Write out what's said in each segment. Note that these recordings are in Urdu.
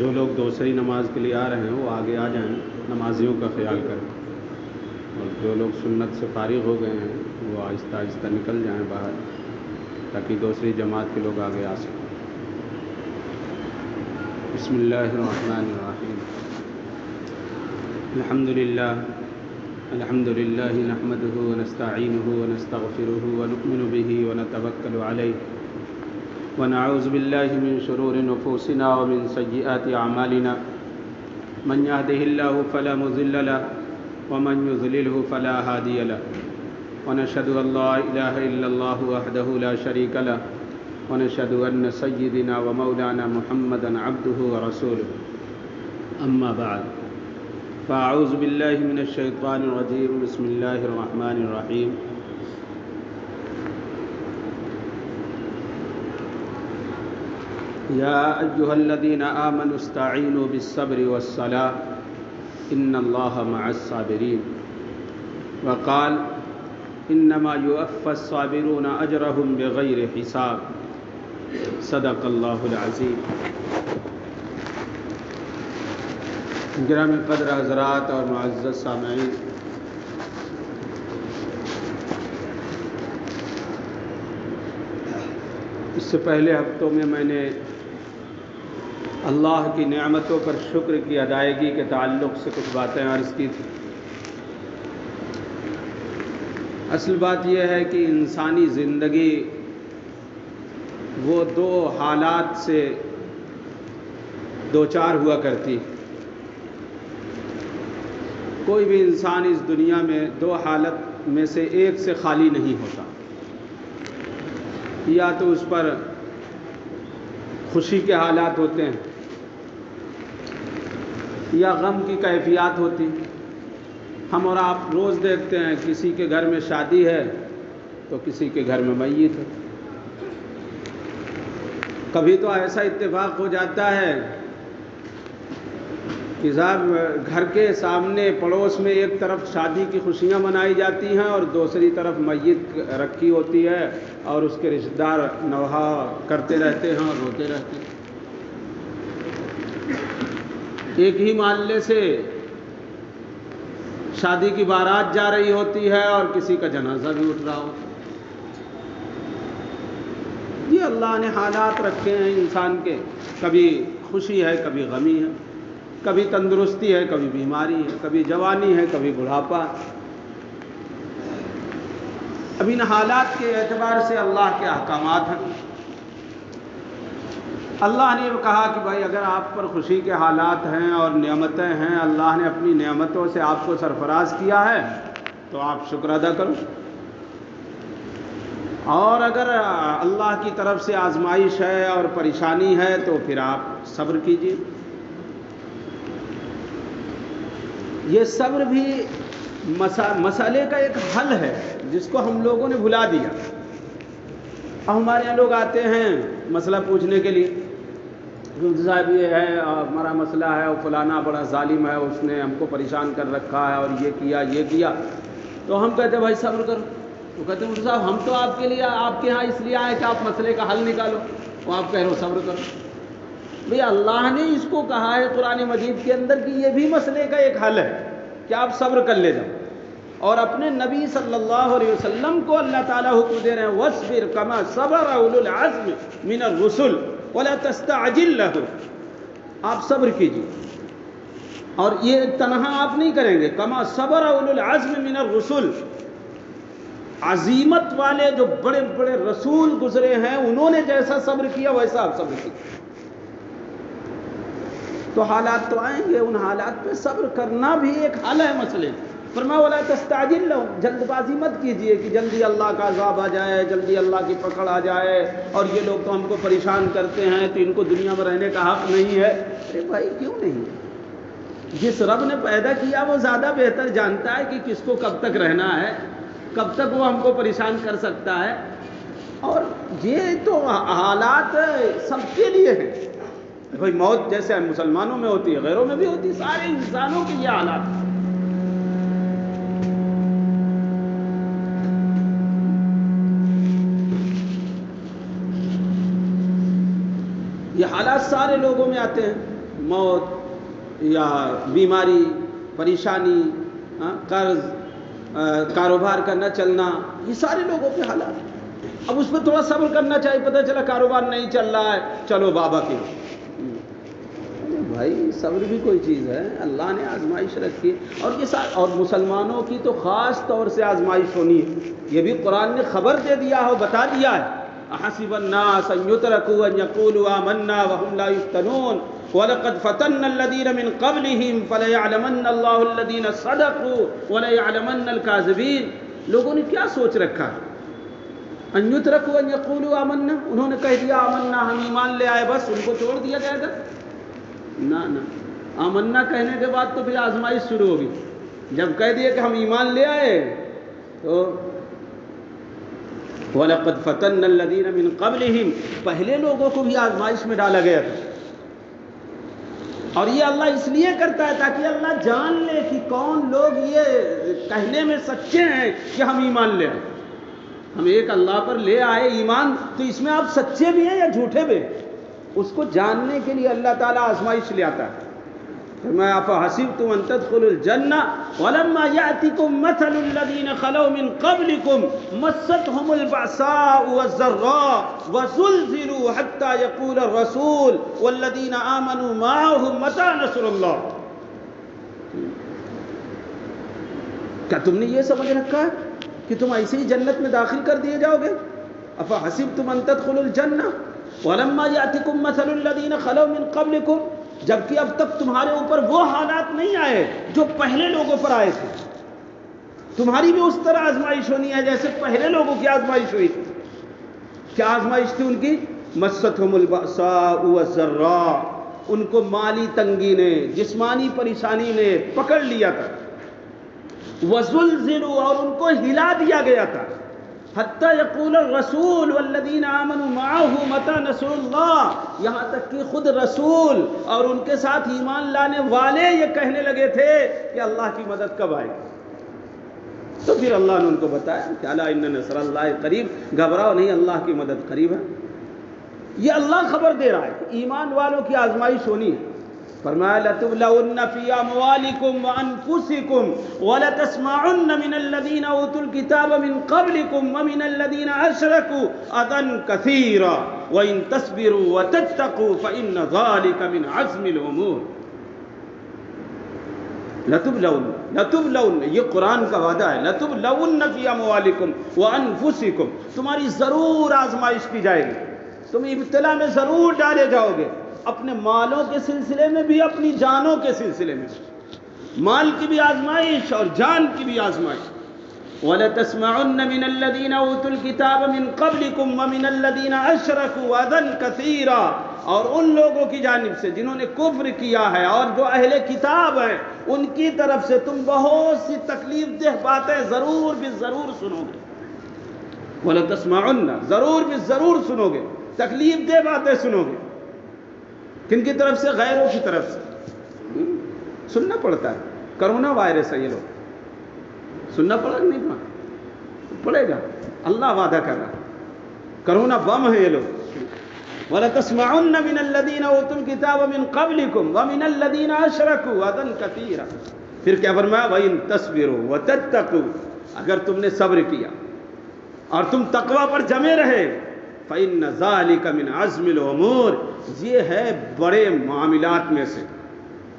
جو لوگ دوسری نماز کے لیے آ رہے ہیں وہ آگے آ جائیں، نمازیوں کا خیال کریں، اور جو لوگ سنت سے فارغ ہو گئے ہیں وہ آہستہ آہستہ نکل جائیں باہر، تاکہ دوسری جماعت کے لوگ آگے آ سکیں۔ بسم اللہ الرحمن الرحیم۔ الحمد للہ نحمده ونستعینه ونستغفره ونؤمن به ونتوکل علیہ ونعوذ باللہ من شرور نفوسنا ومن سیئات اعمالنا، من يهده الله فلا مضل له ومن يضلله فلا هادي له، ونشهد ان لا اله الا الله وحده لا شريك له، ونشهد ان سيدنا ومولانا محمدا عبده ورسوله، اما بعد، فاعوذ باللہ من الشیطان الرجیم، بسم اللہ الرحمن الرحیم۔ یا ایھا الذین آمنوا استعینوا بالصبر والصلاة ان اللہ مع الصابرین، وقال انما یوفی الصابرون اجرهم بغیر حساب، صدق اللہ العظیم۔ گرامی قدر حضرات اور معزز سامعین، اس سے پہلے ہفتوں میں نے اللہ کی نعمتوں پر شکر کی ادائیگی کے تعلق سے کچھ باتیں عرض کی تھی۔ اصل بات یہ ہے کہ انسانی زندگی وہ دو حالات سے دوچار ہوا کرتی۔ کوئی بھی انسان اس دنیا میں دو حالت میں سے ایک سے خالی نہیں ہوتا، یا تو اس پر خوشی کے حالات ہوتے ہیں یا غم کی کیفیات ہوتی۔ ہم اور آپ روز دیکھتے ہیں کسی کے گھر میں شادی ہے تو کسی کے گھر میں میت ہے۔ کبھی تو ایسا اتفاق ہو جاتا ہے کہ صاحب گھر کے سامنے پڑوس میں ایک طرف شادی کی خوشیاں منائی جاتی ہیں اور دوسری طرف میت رکھی ہوتی ہے، اور اس کے رشتہ دار نوحہ کرتے رہتے ہیں اور روتے رہتے ہیں۔ ایک ہی محلے سے شادی کی بارات جا رہی ہوتی ہے اور کسی کا جنازہ بھی اٹھ رہا ہوتا ہے۔ یہ اللہ نے حالات رکھے ہیں انسان کے، کبھی خوشی ہے کبھی غمی ہے، کبھی تندرستی ہے کبھی بیماری ہے، کبھی جوانی ہے کبھی بڑھاپا۔ اب ان حالات کے اعتبار سے اللہ کے احکامات ہیں۔ اللہ نے کہا کہ بھائی اگر آپ پر خوشی کے حالات ہیں اور نعمتیں ہیں، اللہ نے اپنی نعمتوں سے آپ کو سرفراز کیا ہے تو آپ شکر ادا کرو، اور اگر اللہ کی طرف سے آزمائش ہے اور پریشانی ہے تو پھر آپ صبر کیجیے۔ یہ صبر بھی مسئلے کا ایک حل ہے جس کو ہم لوگوں نے بھلا دیا۔ اب ہمارے یہاں لوگ آتے ہیں مسئلہ پوچھنے کے لیے، صاحب یہ ہے ہمارا مسئلہ ہے، اور فلانا بڑا ظالم ہے، اس نے ہم کو پریشان کر رکھا ہے اور یہ کیا، تو ہم کہتے ہیں بھائی صبر کرو۔ تو کہتے ہیں صاحب ہم تو آپ کے لیے آپ کے ہاں اس لیے آئے کہ آپ مسئلے کا حل نکالو، وہ آپ کہہ رہے ہو صبر کرو۔ بھئی اللہ نے اس کو کہا ہے قرآن مجید کے اندر کہ یہ بھی مسئلے کا ایک حل ہے کہ آپ صبر کر لے جاؤ، اور اپنے نبی صلی اللہ علیہ وسلم کو اللہ تعالیٰ حکم دے رہے ہیں وَاصْبِرْ كَمَا صَبَرَ أُولُو الْعَزْمِ مِنَ الرُّسُلِ وَلَا تَسْتَعْجِلْ لَهُ، آپ صبر کیجیے، اور یہ تنہا آپ نہیں کریں گے، كَمَا صَبَرَ أُولُو الْعَزْمِ مِنَ الرُّسُلِ، عظیمت والے جو بڑے بڑے رسول گزرے ہیں انہوں نے جیسا صبر کیا ویسا آپ صبر کیجیے۔ تو حالات تو آئیں گے، ان حالات پہ صبر کرنا بھی ایک حل ہے مسئلے۔ فرمایا وَلَا تَسْتَعْجِلْ لَهُ، جلد بازی مت کیجئے کہ جلدی اللہ کا عذاب آ جائے، جلدی اللہ کی پکڑ آ جائے، اور یہ لوگ تو ہم کو پریشان کرتے ہیں تو ان کو دنیا میں رہنے کا حق نہیں ہے۔ ارے بھائی کیوں نہیں ہے؟ جس رب نے پیدا کیا وہ زیادہ بہتر جانتا ہے کہ کس کو کب تک رہنا ہے، کب تک وہ ہم کو پریشان کر سکتا ہے، اور یہ تو حالات سب کے لیے ہیں۔ بھائی موت جیسے مسلمانوں میں ہوتی ہے غیروں میں بھی ہوتی ہے، سارے انسانوں کے یہ حالات۔ یہ حالات سارے لوگوں میں آتے ہیں، موت یا بیماری، پریشانی، قرض، کاروبار کا نہ چلنا، یہ سارے لوگوں کے حالات ہیں۔ اب اس پہ تھوڑا صبر کرنا چاہیے، پتہ چلا کاروبار نہیں چل رہا ہے، چلو بابا کے۔ بھائی صبر بھی کوئی چیز ہے، اللہ نے آزمائش رکھی ہے، اور یہ اور مسلمانوں کی تو خاص طور سے آزمائش ہونی ہے۔ یہ بھی قرآن نے خبر دے دیا ہے، بتا دیا ہے، احسب الناس ان يتركوا ان يقولوا آمنا وهم لا يفتنون وَلَقَدْ فَتَنَّ الَّذِينَ مِنْ قَبْلِهِمْ فَلَيَعْلَمَنَّ اللَّهُ الَّذِينَ صَدَقُوا وَلَيَعْلَمَنَّ الْكَاذِبِينَ۔ لوگوں نے کیا سوچ رکھا ہے؟ ان يتركوا ان يقولوا آمنا، انہوں نے کہہ دیا آمنا، ہم ایمان لے آئے، بس ان کو چھوڑ دیا جائے گا؟ نہ، آمنا کہنے کے بعد تو پھر آزمائش شروع ہوگی۔ جب کہہ دیا کہ ہم ایمان لے آئے تو وَلَقَدْ فَتَنَّ الَّذِينَ مِنْ قَبْلِهِمْ، پہلے لوگوں کو بھی آزمائش میں ڈالا گیا تھا۔ اور یہ اللہ اس لیے کرتا ہے تاکہ اللہ جان لے کہ کون لوگ یہ کہنے میں سچے ہیں کہ ہم ایمان لے آئے۔ ہم ایک اللہ پر لے آئے ایمان، تو اس میں آپ سچے بھی ہیں یا جھوٹے بھی ہیں، اس کو جاننے کے لیے اللہ تعالیٰ آزمائش لے آتا ہے۔ میں افحسبتم ان تدخلوا الجنہ ولما یأتکم مثل الذین خلوا من قبلکم مستهم البأساء والضراء وزلزلوا حتى يقول الرسول والذین آمنوا معه متى نصر اللہ۔ کیا تم نے یہ سمجھ رکھا ہے کہ تم ایسے ہی جنت میں داخل کر دیے جاؤ گے؟ افحسبتم ان تدخلوا الجنہ ولما یأتکم مثل الذین خلوا من قبلکم، جبکہ اب تک تمہارے اوپر وہ حالات نہیں آئے جو پہلے لوگوں پر آئے تھے۔ تمہاری بھی اس طرح آزمائش ہونی ہے جیسے پہلے لوگوں کی آزمائش ہوئی تھی۔ کیا آزمائش تھی ان کی؟ مستهم البأساء والضراء، ان کو مالی تنگی نے، جسمانی پریشانی نے پکڑ لیا تھا۔ وزلزلوا، اور ان کو ہلا دیا گیا تھا۔ حتی یقول الرسول والذین آمنوا معه متی نصر اللہ، یہاں تک کہ خود رسول اور ان کے ساتھ ایمان لانے والے یہ کہنے لگے تھے کہ اللہ کی مدد کب آئے گی؟ تو پھر اللہ نے ان کو بتایا کہ الا ان نصر اللہ قریب، گھبراؤ نہیں، اللہ کی مدد قریب ہے۔ یہ اللہ خبر دے رہا ہے کہ ایمان والوں کی آزمائش ہونی ہے۔ فرمایا لَتُبْلَوُنَّ فِي أَمْوَالِكُمْ وَأَنفُسِكُمْ وَلَتَسْمَعُنَّ مِنَ الَّذِينَ أُوتُوا الْكِتَابَ مِنْ قَبْلِكُمْ وَمِنَ الَّذِينَ أَشْرَكُوا أَذًى كَثِيرًا وَإِن تَصْبِرُوا وَتَتَّقُوا فَإِنَّ ذَلِكَ مِنْ عَزْمِ الْأُمُورِ۔ لَتُبْلَوُنَّ، یہ قرآن کا وعدہ ہے، لَتُبْلَوُنَّ فِي أَمْوَالِكُمْ وَأَنفُسِكُمْ، تمہاری ضرور آزمائش کی جائے گی، تم ابتلا میں ضرور ڈالے جاؤ گے، اپنے مالوں کے سلسلے میں بھی، اپنی جانوں کے سلسلے میں بھی، مال کی بھی آزمائش اور جان کی بھی آزمائش۔ وَلَتَسْمَعُنَّ مِنَ الَّذِينَ أُوتُوا الْكِتَابَ مِنْ قَبْلِكُمْ وَمِنَ الَّذِينَ أَشْرَكُوا أَذًى كَثِيرًا، اور ان لوگوں کی جانب سے جنہوں نے کفر کیا ہے اور جو اہل کتاب ہیں ان کی طرف سے تم بہت سی تکلیف دہ باتیں ضرور بھی ضرور سنو گے۔ وَلَتَسْمَعُنَّ، ضرور بھی ضرور سنو گے، تکلیف دہ باتیں سنو گے۔ کن کی طرف سے؟ غیروں کی طرف سے سننا پڑتا ہے۔ کرونا وائرس ہے، یہ لوگ سننا پڑا کہ نہیں پڑے گا؟ اللہ وعدہ کر رہا، کرونا بم ہے یہ لوگ۔ وَلَتَسْمَعُنَّ مِنَ الَّذِينَ أُوتُوا الْكِتَابَ مِنْ قَبْلِكُمْ وَمِنَ الَّذِينَ أَشْرَكُوا أَذًى كَثِيرًا۔ پھر کیا فرمایا؟ وَإِن تَصْبِرُوا وَتَتَّقُوا، اگر تم نے صبر کیا اور تم تقوی پر جمے رہے، فَإِنَّ ذَلِكَ مِنْ عَزْمِ الْأُمُورِ، یہ ہے بڑے معاملات میں سے،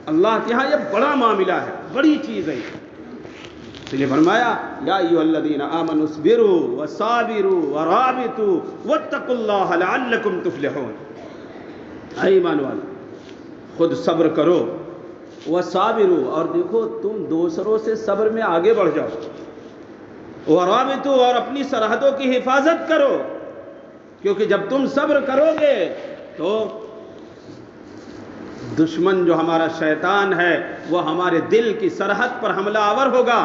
اللہ کے ہاں یہ بڑا معاملہ ہے، بڑی چیز ہے۔ اس لیے فرمایا یا ایھا الذین آمنوا اصبروا وصابروا ورابطوا واتقوا اللہ لعلکم تفلحون۔ اے ایمان والو، خود صبر کرو، وصابروا، اور دیکھو تم دوسروں سے صبر میں آگے بڑھ جاؤ، ورابطوا، اور اپنی سرحدوں کی حفاظت کرو، کیونکہ جب تم صبر کرو گے تو دشمن جو ہمارا شیطان ہے وہ ہمارے دل کی سرحد پر حملہ آور ہوگا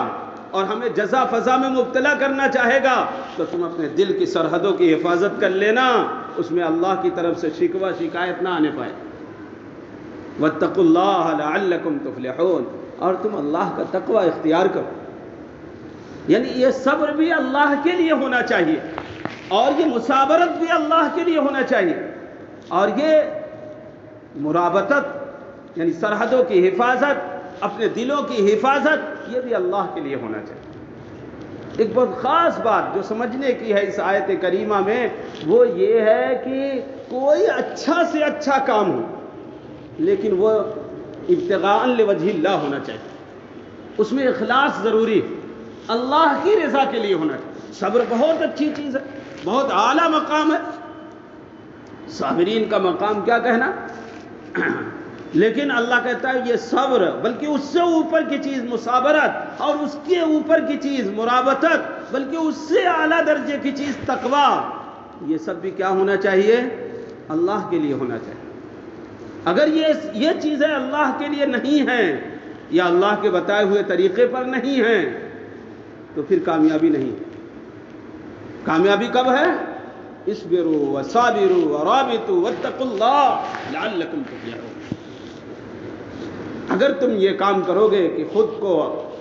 اور ہمیں جزا فضا میں مبتلا کرنا چاہے گا، تو تم اپنے دل کی سرحدوں کی حفاظت کر لینا، اس میں اللہ کی طرف سے شکوہ شکایت نہ آنے پائے۔ واتقوا اللہ لعلکم تفلحون، اور تم اللہ کا تقوی اختیار کرو، یعنی یہ صبر بھی اللہ کے لیے ہونا چاہیے، اور یہ مصابرت بھی اللہ کے لیے ہونا چاہیے، اور یہ مرابطت یعنی سرحدوں کی حفاظت، اپنے دلوں کی حفاظت، یہ بھی اللہ کے لیے ہونا چاہیے۔ ایک بہت خاص بات جو سمجھنے کی ہے اس آیت کریمہ میں وہ یہ ہے کہ کوئی اچھا سے اچھا کام ہو لیکن وہ ابتغاء لوجہ اللہ ہونا چاہیے، اس میں اخلاص ضروری ہے، اللہ کی رضا کے لیے ہونا چاہیے۔ صبر بہت اچھی چیز ہے، بہت اعلیٰ مقام ہے، صابرین کا مقام کیا کہنا، لیکن اللہ کہتا ہے یہ صبر، بلکہ اس سے اوپر کی چیز مصابرت، اور اس کے اوپر کی چیز مرابطت، بلکہ اس سے اعلیٰ درجے کی چیز تقویٰ، یہ سب بھی کیا ہونا چاہیے، اللہ کے لیے ہونا چاہیے۔ اگر یہ چیزیں اللہ کے لیے نہیں ہیں یا اللہ کے بتائے ہوئے طریقے پر نہیں ہیں تو پھر کامیابی نہیں ہے۔ کامیابی کب ہے؟ اصبروا وصابروا ورابطوا واتقوا اللہ لعلکم تفلحون۔ اگر تم یہ کام کرو گے کہ خود کو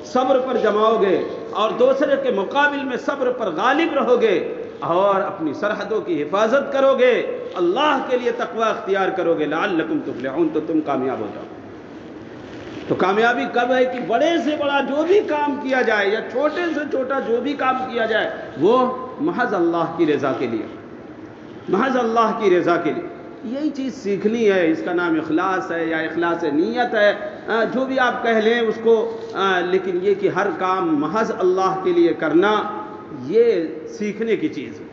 صبر پر جماؤ گے اور دوسرے کے مقابل میں صبر پر غالب رہو گے اور اپنی سرحدوں کی حفاظت کرو گے، اللہ کے لیے تقوی اختیار کرو گے، لعلکم تفلحون، تو تم کامیاب ہو جاؤ۔ تو کامیابی کب ہے کہ بڑے سے بڑا جو بھی کام کیا جائے یا چھوٹے سے چھوٹا جو بھی کام کیا جائے وہ محض اللہ کی رضا کے لیے، محض اللہ کی رضا کے لیے۔ یہی چیز سیکھنی ہے، اس کا نام اخلاص ہے یا اخلاص نیت ہے، جو بھی آپ کہہ لیں اس کو، لیکن یہ کہ ہر کام محض اللہ کے لیے کرنا یہ سیکھنے کی چیز ہے۔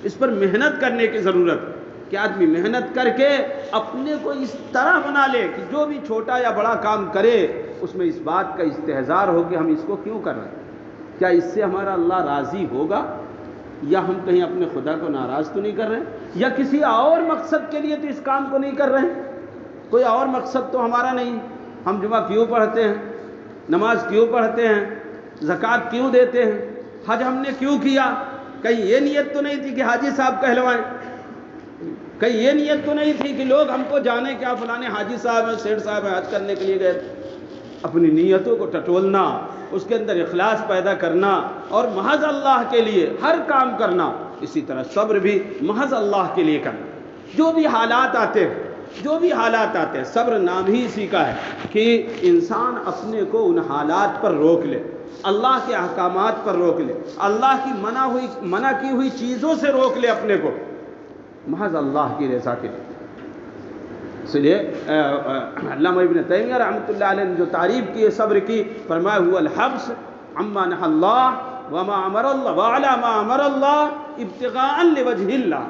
اس پر محنت کرنے کی ضرورت ہے کہ آدمی محنت کر کے اپنے کو اس طرح بنا لے کہ جو بھی چھوٹا یا بڑا کام کرے اس میں اس بات کا استحضار ہو کہ ہم اس کو کیوں کر رہے ہیں، کیا اس سے ہمارا اللہ راضی ہوگا، یا ہم کہیں اپنے خدا کو ناراض تو نہیں کر رہے ہیں، یا کسی اور مقصد کے لیے تو اس کام کو نہیں کر رہے ہیں، کوئی اور مقصد تو ہمارا نہیں، ہم جمعہ کیوں پڑھتے ہیں، نماز کیوں پڑھتے ہیں، زکوٰۃ کیوں دیتے ہیں، حج ہم نے کیوں کیا، کہیں یہ نیت تو نہیں تھی کہ حاجی صاحب کہلوائیں، کہیں یہ نیت تو نہیں تھی کہ لوگ ہم کو جانے کیا فلانے حاجی صاحب ہیں، سیٹھ صاحب ہیں، حج کرنے کے لیے گئے۔ اپنی نیتوں کو ٹٹولنا، اس کے اندر اخلاص پیدا کرنا اور محض اللہ کے لیے ہر کام کرنا، اسی طرح صبر بھی محض اللہ کے لیے کرنا۔ جو بھی حالات آتے ہیں، جو بھی حالات آتے ہیں، صبر نام ہی اسی کا ہے کہ انسان اپنے کو ان حالات پر روک لے، اللہ کے احکامات پر روک لے، اللہ کی منع کی ہوئی چیزوں سے روک لے اپنے کو، محض اللہ کی رضا کے لیے۔ اس لیے علامہ ابن تیمیہ رحمۃ اللہ علیہ نے جو تعریف کی ہے صبر کی، فرمایا ہوا الحبس عما نہى اللہ وما امر اللہ وعلی ما امر اللہ ابتغاء لوجہ اللہ۔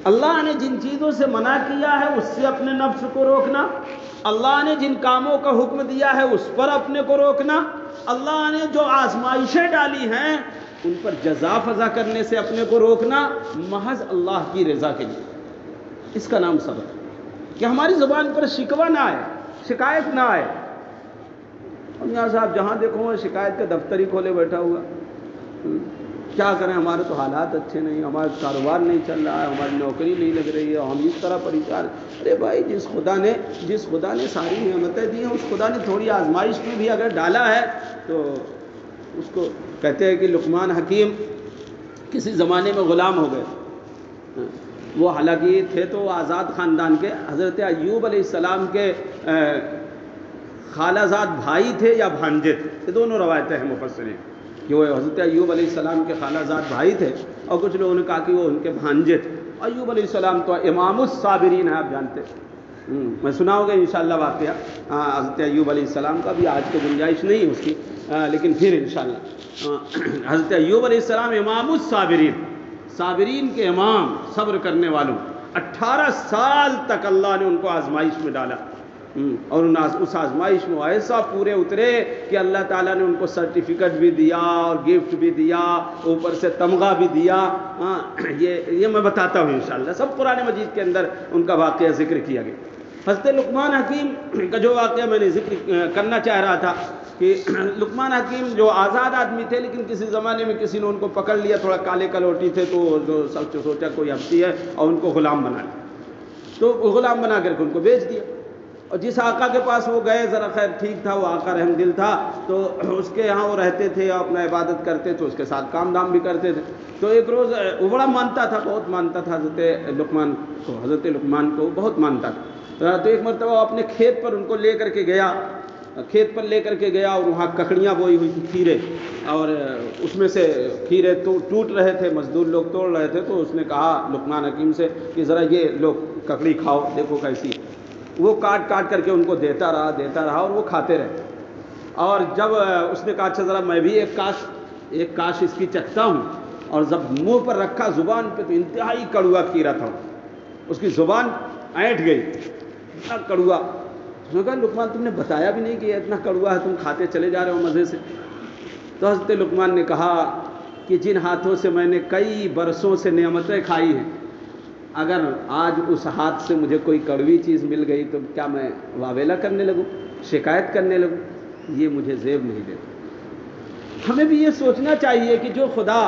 اللہ نے جن چیزوں سے منع کیا ہے اس سے اپنے نفس کو روکنا، اللہ نے جن کاموں کا حکم دیا ہے اس پر اپنے کو روکنا، اللہ نے جو آزمائشیں ڈالی ہیں ان پر جزا فضا کرنے سے اپنے کو روکنا، محض اللہ کی رضا کے لیے۔ اس کا نام صبر ہے کہ ہماری زبان پر شکوہ نہ آئے، شکایت نہ آئے۔ ہم یہاں صاحب جہاں دیکھو شکایت کا دفتر ہی کھولے بیٹھا ہوا، کیا کریں، ہمارے تو حالات اچھے نہیں، ہمارا کاروبار نہیں چل رہا ہے، ہماری نوکری نہیں لگ رہی ہے، ہم اس طرح پریشان۔ ارے بھائی، جس خدا نے ساری نعمتیں دی ہیں اس خدا نے تھوڑی آزمائش میں بھی اگر ڈالا ہے تو اس کو کہتے ہیں کہ لقمان حکیم کسی زمانے میں غلام ہو گئے، وہ حالانکہ تھے تو آزاد خاندان کے، حضرت ایوب علیہ السلام کے خالہ زاد بھائی تھے یا بھانجے تھے، یہ دونوں روایتیں ہیں مفسرین کہ وہ حضرت ایوب علیہ السلام کے خالہ زاد بھائی تھے، اور کچھ لوگوں نے کہا کہ وہ ان کے بھانجے تھے۔ ایوب علیہ السلام تو امام الصابرین ہیں، آپ جانتے ہیں، میں سنا ہوگا انشاءاللہ واقعہ حضرت ایوب علیہ السلام کا، بھی آج تو گنجائش نہیں ہے اس کی، لیکن پھر انشاءاللہ حضرت ایوب علیہ السلام امام الصابرین، صابرین کے امام، صبر کرنے والوں، 18 سال تک اللہ نے ان کو آزمائش میں ڈالا، اور اس آزمائش میں ایسا پورے اترے کہ اللہ تعالیٰ نے ان کو سرٹیفکیٹ بھی دیا اور گفٹ بھی دیا، اوپر سے تمغہ بھی دیا۔ یہ میں بتاتا ہوں انشاءاللہ، سب قرآن مجید کے اندر ان کا واقعہ ذکر کیا گیا۔ حضرت لقمان حکیم کا جو واقعہ میں نے ذکر کرنا چاہ رہا تھا کہ لقمان حکیم جو آزاد آدمی تھے، لیکن کسی زمانے میں کسی نے ان کو پکڑ لیا، تھوڑا کالے کلوٹی تھے، تو جو سب سوچا کوئی ہفتی ہے اور ان کو غلام بنا لیا، تو غلام بنا کر کے ان کو بیچ دیا۔ اور جس آقا کے پاس وہ گئے، ذرا خیر ٹھیک تھا، وہ آقا رحم دل تھا، تو اس کے یہاں وہ رہتے تھے اور اپنا عبادت کرتے تھے، اس کے ساتھ کام دام بھی کرتے تھے۔ تو ایک روز وہ بڑا مانتا تھا، بہت مانتا تھا حضرت لقمان کو بہت مانتا تھا۔ تو ایک مرتبہ وہ اپنے کھیت پر ان کو لے کر کے گیا، کھیت پر لے کر کے گیا، اور وہاں ککڑیاں بوئی ہوئی تھی، کھیرے، اور اس میں سے کھیرے ٹوٹ رہے تھے، مزدور لوگ توڑ رہے تھے، تو اس نے کہا لقمان حکیم سے کہ ذرا یہ لو ککڑی کھاؤ، دیکھو کیسی۔ وہ کاٹ کاٹ کر کے ان کو دیتا رہا اور وہ کھاتے رہے۔ اور جب اس نے کہا اچھا ذرا میں بھی ایک کاش اس کی چکھتا ہوں، اور جب منہ پر رکھا زبان پہ، تو انتہائی کڑوا کھیرا تھا، اس کی زبان اینٹ گئی، اتنا کڑوا۔ اس نے کہا لقمان تم نے بتایا بھی نہیں کہ یہ اتنا کڑوا ہے، تم کھاتے چلے جا رہے ہو مزے سے۔ تو حضرت لقمان نے کہا کہ جن ہاتھوں سے میں نے کئی برسوں سے نعمتیں کھائی ہیں، اگر آج اس ہاتھ سے مجھے کوئی کڑوی چیز مل گئی تو کیا میں واویلا کرنے لگوں، شکایت کرنے لگوں؟ یہ مجھے زیب نہیں دیتا۔ ہمیں بھی یہ سوچنا چاہیے کہ جو خدا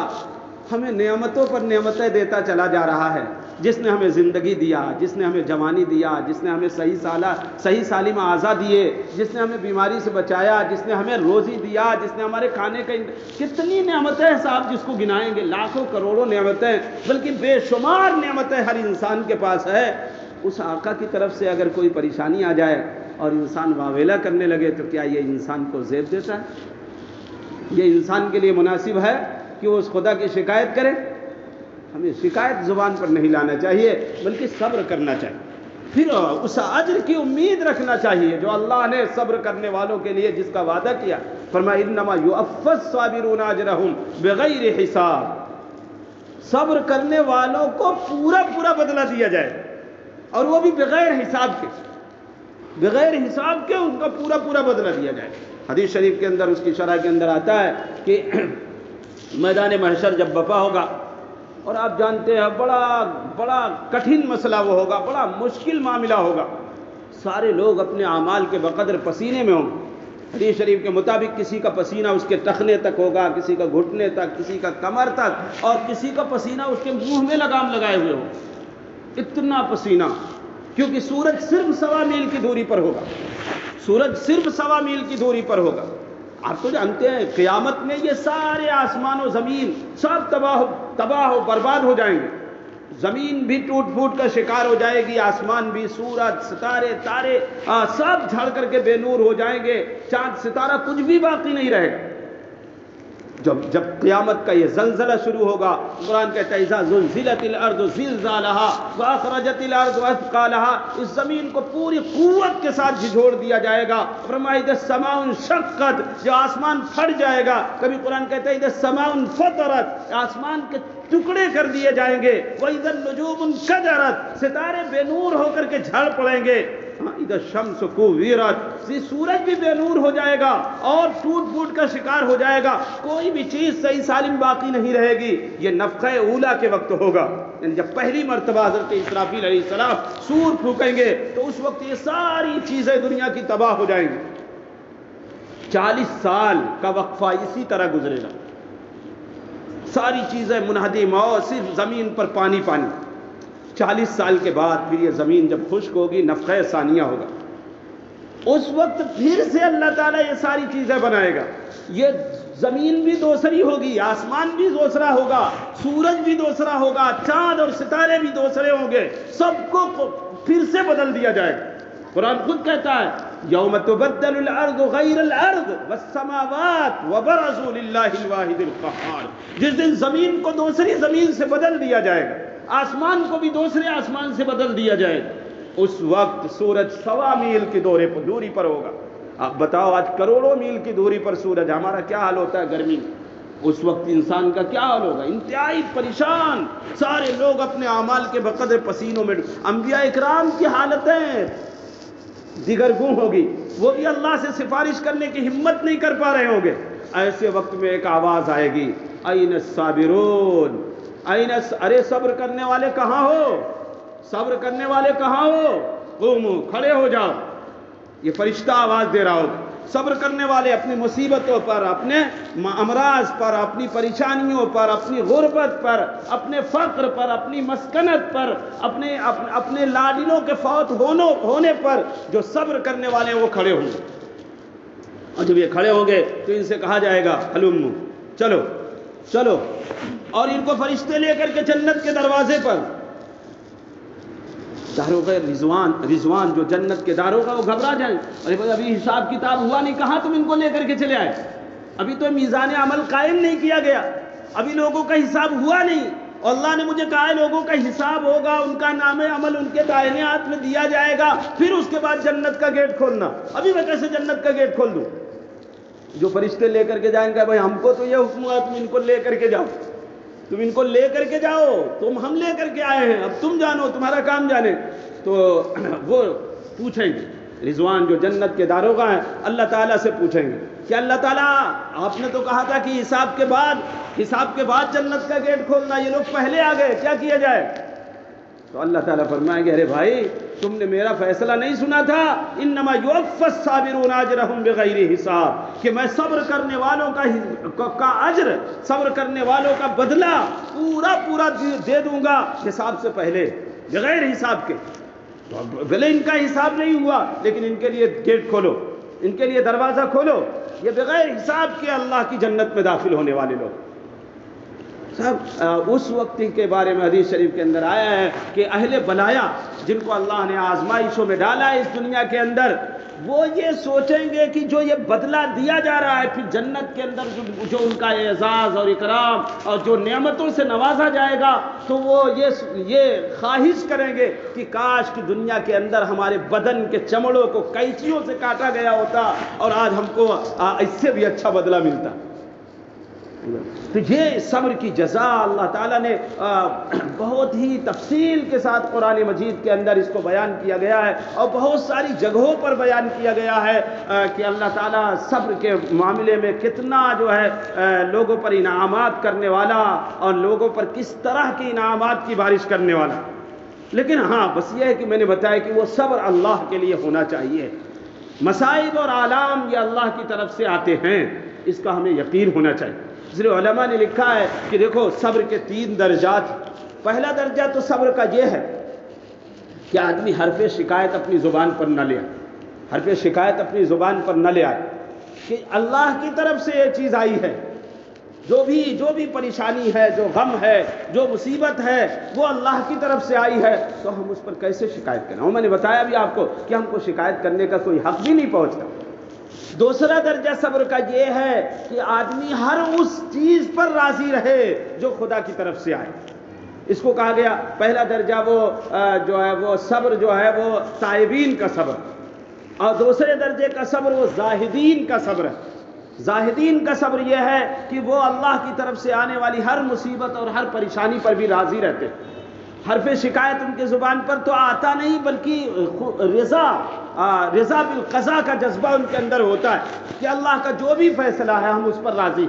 ہمیں نعمتوں پر نعمتیں دیتا چلا جا رہا ہے، جس نے ہمیں زندگی دیا، جس نے ہمیں جوانی دیا، جس نے ہمیں صحیح سالم اعضاء دیے، جس نے ہمیں بیماری سے بچایا، جس نے ہمیں روزی دیا، جس نے ہمارے کھانے کا کتنی نعمتیں ہیں صاحب، جس کو گنائیں گے، لاکھوں کروڑوں نعمتیں، بلکہ بے شمار نعمتیں ہر انسان کے پاس ہے۔ اس آقا کی طرف سے اگر کوئی پریشانی آ جائے اور انسان واویلا کرنے لگے، تو کیا یہ انسان کو زیب دیتا ہے؟ یہ انسان کے لیے مناسب ہے کہ وہ اس خدا کی شکایت کرے؟ ہمیں شکایت زبان پر نہیں لانا چاہیے، بلکہ صبر کرنا چاہیے، پھر اس اجر کی امید رکھنا چاہیے جو اللہ نے صبر کرنے والوں کے لیے جس کا وعدہ کیا۔ فرمایا انما یوفی الصابرون اجرهم بغیر حساب، صبر کرنے والوں کو پورا بدلہ دیا جائے، اور وہ بھی بغیر حساب کے ان کا پورا بدلہ دیا جائے۔ حدیث شریف کے اندر، اس کی شرح کے اندر آتا ہے کہ میدان محشر جب بپا ہوگا، اور آپ جانتے ہیں بڑا کٹھن مسئلہ وہ ہوگا، بڑا مشکل معاملہ ہوگا، سارے لوگ اپنے اعمال کے بقدر پسینے میں ہوں۔ حدیث شریف کے مطابق کسی کا پسینہ اس کے ٹخنے تک ہوگا، کسی کا گھٹنے تک، کسی کا کمر تک، اور کسی کا پسینہ اس کے منہ میں لگام لگائے ہوئے ہو، اتنا پسینہ، کیونکہ سورج صرف 1.25 میل کی دوری پر ہوگا، سورج صرف 1.25 میل کی دوری پر ہوگا۔ آپ تو جانتے ہیں قیامت میں یہ سارے آسمان و زمین سب تباہ و برباد ہو جائیں گے، زمین بھی ٹوٹ پھوٹ کا شکار ہو جائے گی، آسمان بھی، سورج، ستارے، تارے سب جھڑ کر کے بے نور ہو جائیں گے، چاند ستارہ کچھ بھی باقی نہیں رہے گا۔ جب قیامت کا یہ زلزلہ شروع ہوگا، قرآن کہتا ہے اذا زلزلت الارض زلزالها واخرجت الارض اثقالها، اس زمین کو پوری قوت کے ساتھ جھجھوڑ دیا جائے گا۔ فرمایا اذا السماء انشقت، جو آسمان پھٹ جائے گا۔ کبھی قرآن کہتا ہے اذا السماء انفطرت، آسمان کے ٹکڑے کر دیے جائیں گے۔ واذا النجوم انکدرت، ستارے بے نور ہو کر کے جھڑ پڑیں گے۔ اذا الشمس کوورت، سورج بھی بے نور ہو جائے گا اور ٹوٹ پھوٹ کا شکار ہو جائے گا، کوئی بھی چیز صحیح سالم باقی نہیں رہے گی۔ یہ نفخہ اولا کے وقت ہوگا، یعنی جب پہلی مرتبہ حضرت اسرافیل علیہ السلام سور پھونکیں گے، تو اس وقت یہ ساری چیزیں دنیا کی تباہ ہو جائیں گی۔ 40 سال کا وقفہ اسی طرح گزرے گا، ساری چیزیں منہدم، اور صرف زمین پر پانی۔ 40 سال کے بعد پھر یہ زمین جب خشک ہوگی، نفخہ ثانیہ ہوگا، اس وقت پھر سے اللہ تعالیٰ یہ ساری چیزیں بنائے گا۔ یہ زمین بھی دوسری ہوگی، آسمان بھی دوسرا ہوگا، سورج بھی دوسرا ہوگا، چاند اور ستارے بھی دوسرے ہوں گے، سب کو پھر سے بدل دیا جائے گا۔ قرآن خود کہتا ہے یوم تبدل الارض غیر الارض والسماوات وبرزوا للہ الواحد القہار، جس دن زمین کو دوسری زمین سے بدل دیا جائے گا، آسمان کو بھی دوسرے آسمان سے بدل دیا جائے گا، اس وقت سورج 1.25 میل کی دوری پر ہوگا۔ آپ بتاؤ آج کروڑوں میل کی دوری پر سورج، ہمارا کیا حال ہوتا ہے گرمی میں، اس وقت انسان کا کیا حال ہوگا؟ انتہائی پریشان، سارے لوگ اپنے اعمال کے بقدر پسینوں میں، انبیاء اکرام کی حالتیں دیگرگوں ہوگی، وہ بھی اللہ سے سفارش کرنے کی ہمت نہیں کر پا رہے ہوں گے۔ ایسے وقت میں ایک آواز آئے گی، این الصابرون، ارے صبر کرنے والے کہاں ہو؟ صبر کرنے والے کہاں ہو؟ قوموا، کھڑے ہو جاؤ۔ یہ فرشتہ آواز دے رہا ہوگا۔ صبر کرنے والے اپنی مصیبتوں پر، اپنے امراض پر، اپنی پریشانیوں پر، اپنی غربت پر، اپنے فقر پر، اپنی مسکنت پر، اپنے لاڈلوں کے فوت ہونے پر جو صبر کرنے والے ہیں وہ کھڑے ہوں گے، اور جب یہ کھڑے ہوں گے تو ان سے کہا جائے گا ہلمو، چلو، اور ان کو فرشتے لے کر کے جنت کے دروازے پر داروغہ رضوان جو جنت کے داروغہ وہ گھبرا جائیں، ارے بھائی ابھی حساب کتاب ہوا نہیں، کہاں تم ان کو لے کر کے چلے آئے؟ ابھی تو میزان عمل قائم نہیں کیا گیا، ابھی لوگوں کا حساب ہوا نہیں، اور اللہ نے مجھے کہا ہے لوگوں کا حساب ہوگا، ان کا نام عمل ان کے دائنے ہاتھ میں دیا جائے گا، پھر اس کے بعد جنت کا گیٹ کھولنا۔ ابھی میں کیسے جنت کا گیٹ کھول دوں؟ جو فرشتے لے کر کے جائیں گے، بھائی ہم کو تو یہ حکم ہے تم ان کو لے کر کے جاؤ، تم ان کو لے کر کے جاؤ، ہم لے کر کے آئے ہیں، اب تم جانو، تمہارا کام جانے۔ تو وہ پوچھیں گے، رضوان جو جنت کے داروغہ ہیں اللہ تعالیٰ سے پوچھیں گے کہ اللہ تعالیٰ آپ نے تو کہا تھا کہ حساب کے بعد جنت کا گیٹ کھولنا، یہ لوگ پہلے آ گئے، کیا کیا جائے؟ تو اللہ تعالیٰ فرمائیں گے ارے بھائی تم نے میرا فیصلہ نہیں سنا تھا، انما یوفی الصابرون اجرهم بغیر حساب، کہ میں صبر کرنے والوں کا اجر، صبر کرنے والوں کا بدلہ پورا دے دوں گا حساب سے پہلے، بغیر حساب کے۔ بھلے ان کا حساب نہیں ہوا لیکن ان کے لیے گیٹ کھولو، ان کے لیے دروازہ کھولو، یہ بغیر حساب کے اللہ کی جنت میں داخل ہونے والے لوگ۔ صاحب اس وقت کے بارے میں حدیث شریف کے اندر آیا ہے کہ اہل بلایا جن کو اللہ نے آزمائشوں میں ڈالا ہے اس دنیا کے اندر، وہ یہ سوچیں گے کہ جو یہ بدلہ دیا جا رہا ہے پھر جنت کے اندر جو ان کا اعزاز اور اکرام اور جو نعمتوں سے نوازا جائے گا، تو وہ یہ خواہش کریں گے کہ کاش کہ دنیا کے اندر ہمارے بدن کے چمڑوں کو قینچیوں سے کاٹا گیا ہوتا اور آج ہم کو اس سے بھی اچھا بدلہ ملتا۔ تو یہ صبر کی جزا اللہ تعالیٰ نے بہت ہی تفصیل کے ساتھ قرآن مجید کے اندر اس کو بیان کیا گیا ہے، اور بہت ساری جگہوں پر بیان کیا گیا ہے کہ اللہ تعالیٰ صبر کے معاملے میں کتنا جو ہے لوگوں پر انعامات کرنے والا اور لوگوں پر کس طرح کی انعامات کی بارش کرنے والا۔ لیکن ہاں بس یہ ہے کہ میں نے بتایا کہ وہ صبر اللہ کے لیے ہونا چاہیے، مصائب اور آلام یہ اللہ کی طرف سے آتے ہیں، اس کا ہمیں یقین ہونا چاہیے۔ اس لیے علماء نے لکھا ہے کہ دیکھو صبر کے 3 درجات۔ پہلا درجہ تو صبر کا یہ ہے کہ آدمی حرف شکایت اپنی زبان پر نہ لے آئے، حرف شکایت اپنی زبان پر نہ لے آئے کہ اللہ کی طرف سے یہ چیز آئی ہے، جو بھی پریشانی ہے، جو غم ہے، جو مصیبت ہے، وہ اللہ کی طرف سے آئی ہے، تو ہم اس پر کیسے شکایت کریں؟ اور میں نے بتایا بھی آپ کو کہ ہم کو شکایت کرنے کا کوئی حق بھی نہیں پہنچتا۔ دوسرا درجہ صبر کا یہ ہے کہ آدمی ہر اس چیز پر راضی رہے جو خدا کی طرف سے آئے۔ اس کو کہا گیا پہلا درجہ وہ صبر جو ہے وہ تائبین کا صبر، اور دوسرے درجے کا صبر وہ زاہدین کا صبر ہے۔ زاہدین کا صبر یہ ہے کہ وہ اللہ کی طرف سے آنے والی ہر مصیبت اور ہر پریشانی پر بھی راضی رہتے ہیں۔ حرف شکایت ان کے زبان پر تو آتا نہیں، بلکہ رضا بالقضاء کا جذبہ ان کے اندر ہوتا ہے کہ اللہ کا جو بھی فیصلہ ہے ہم اس پر راضی۔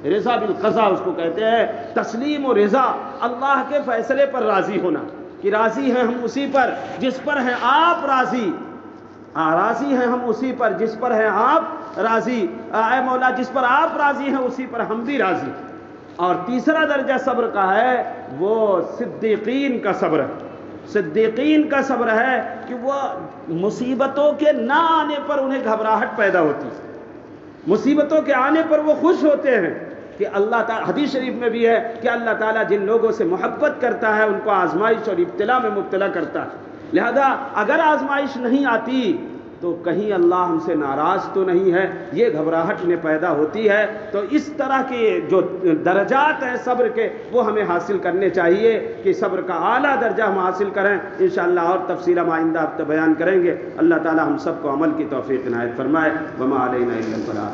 رضا بالقضاء اس کو کہتے ہیں، تسلیم و رضا، اللہ کے فیصلے پر راضی ہونا، کہ راضی ہیں ہم اسی پر جس پر ہیں آپ راضی، راضی ہیں ہم اسی پر جس پر ہیں آپ راضی، اے مولا جس پر آپ راضی ہیں اسی پر ہم بھی راضی۔ اور تیسرا درجہ صبر کا ہے وہ صدیقین کا صبر ہے۔ صدیقین کا صبر ہے کہ وہ مصیبتوں کے نہ آنے پر انہیں گھبراہٹ پیدا ہوتی ہے، مصیبتوں کے آنے پر وہ خوش ہوتے ہیں کہ اللہ تعالیٰ، حدیث شریف میں بھی ہے کہ اللہ تعالیٰ جن لوگوں سے محبت کرتا ہے ان کو آزمائش اور ابتلا میں مبتلا کرتا ہے، لہذا اگر آزمائش نہیں آتی تو کہیں اللہ ہم سے ناراض تو نہیں ہے، یہ گھبراہٹ انہیں پیدا ہوتی ہے۔ تو اس طرح کے جو درجات ہیں صبر کے وہ ہمیں حاصل کرنے چاہیے کہ صبر کا اعلیٰ درجہ ہم حاصل کریں۔ انشاءاللہ اور تفصیل ہم آئندہ ہفتہ بیان کریں گے۔ اللہ تعالی ہم سب کو عمل کی توفیق عنایت فرمائے۔ وما علینا الا البلاغ۔